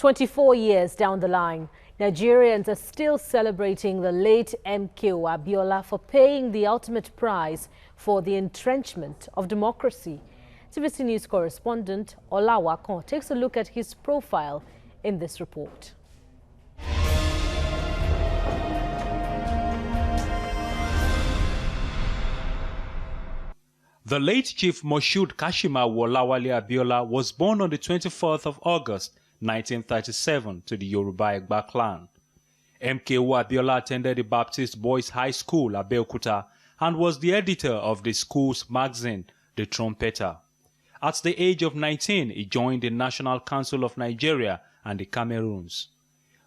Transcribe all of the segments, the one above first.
24 years down the line, Nigerians are still celebrating the late MKO Abiola for paying the ultimate price for the entrenchment of democracy. TVC News correspondent Olawale takes a look at his profile in this report. The late Chief Moshood Kashimawo Olawale Abiola was born on the 24th of August, 1937 to the Yoruba Egba clan. MKO Abiola attended the Baptist Boys High School, Abeokuta, and was the editor of the school's magazine, The Trumpeter. At the age of 19, he joined the National Council of Nigeria and the Cameroons.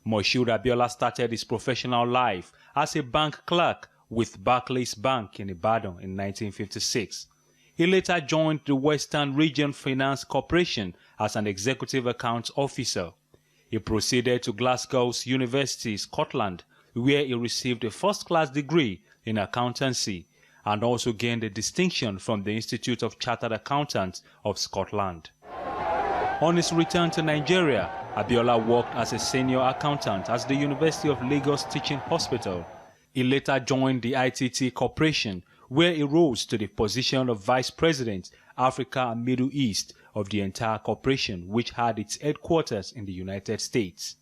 Moshood Abiola started his professional life as a bank clerk with Barclays Bank in Ibadan in 1956. He later joined the Western Region Finance Corporation as an executive accounts officer. He proceeded to Glasgow's University, Scotland, where he received a first-class degree in accountancy and also gained a distinction from the Institute of Chartered Accountants of Scotland. On his return to Nigeria, Abiola worked as a senior accountant at the University of Lagos Teaching Hospital. He later joined the ITT Corporation, where he rose to the position of Vice President, Africa and Middle East of the entire corporation, which had its headquarters in the United States.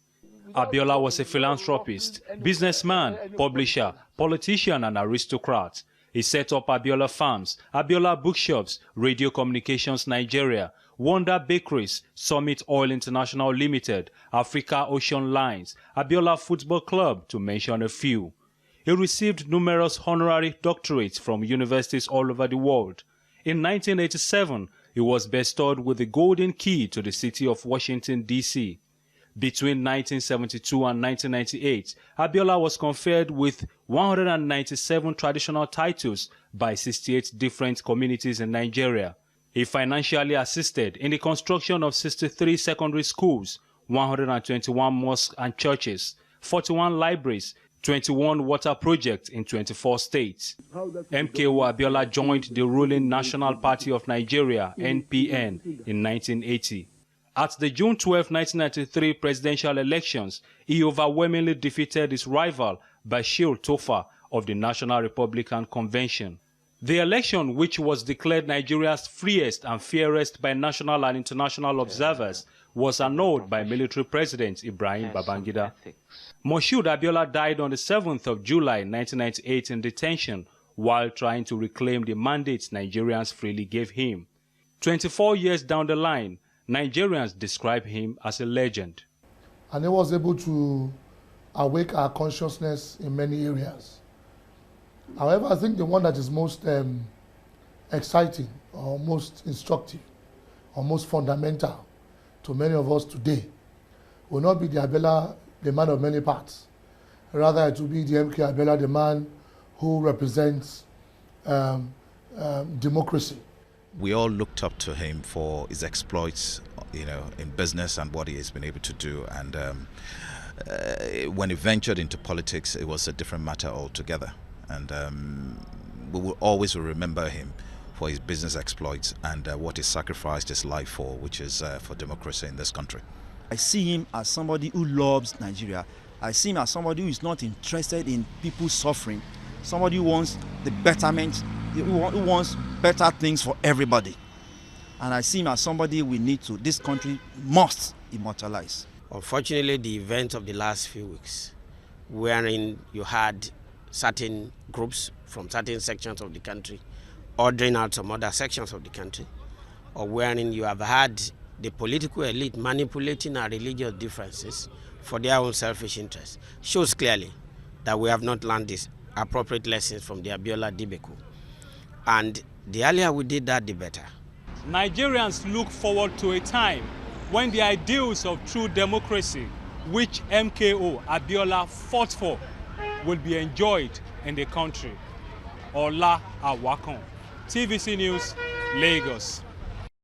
Abiola was a philanthropist, businessman, publisher, politician and aristocrat. He set up Abiola Farms, Abiola Bookshops, Radio Communications Nigeria, Wonder Bakeries, Summit Oil International Limited, Africa Ocean Lines, Abiola Football Club, to mention a few. He received numerous honorary doctorates from universities all over the world. In 1987, he was bestowed with the Golden Key to the city of Washington, D.C. Between 1972 and 1998, Abiola was conferred with 197 traditional titles by 68 different communities in Nigeria. He financially assisted in the construction of 63 secondary schools, 121 mosques and churches, 41 libraries, 21 water projects in 24 states. MKO Abiola joined the ruling National Party of Nigeria, NPN, in 1980. At the June 12, 1993 presidential elections, he overwhelmingly defeated his rival, Bashir Tofa, of the National Republican Convention. The election, which was declared Nigeria's freest and fairest by national and international observers, was annulled by military President Ibrahim Babangida. Moshood Abiola died on the 7th of July 1998 in detention while trying to reclaim the mandate Nigerians freely gave him. 24 years down the line, Nigerians describe him as a legend. And he was able to awake our consciousness in many areas. However, I think the one that is most exciting or most instructive or most fundamental to many of us today will not be the Abiola, the man of many parts. Rather, it will be the MK Abiola, the man who represents democracy. We all looked up to him for his exploits, in business and what he has been able to do. And when he ventured into politics, it was a different matter altogether. And we will always remember him for his business exploits and what he sacrificed his life for, which is for democracy in this country. I see him as somebody who loves Nigeria. I see him as somebody who is not interested in people suffering, somebody who wants the betterment, who wants better things for everybody. And I see him as somebody this country must immortalize. Unfortunately, the events of the last few weeks, wherein you had certain groups from certain sections of the country ordering out some other sections of the country, or wherein you have had the political elite manipulating our religious differences for their own selfish interests, shows clearly that we have not learned these appropriate lessons from the Abiola debacle. And the earlier we did that, the better. Nigerians look forward to a time when the ideals of true democracy, which MKO Abiola fought for, will be enjoyed in the country. Olawale, TVC News, Lagos.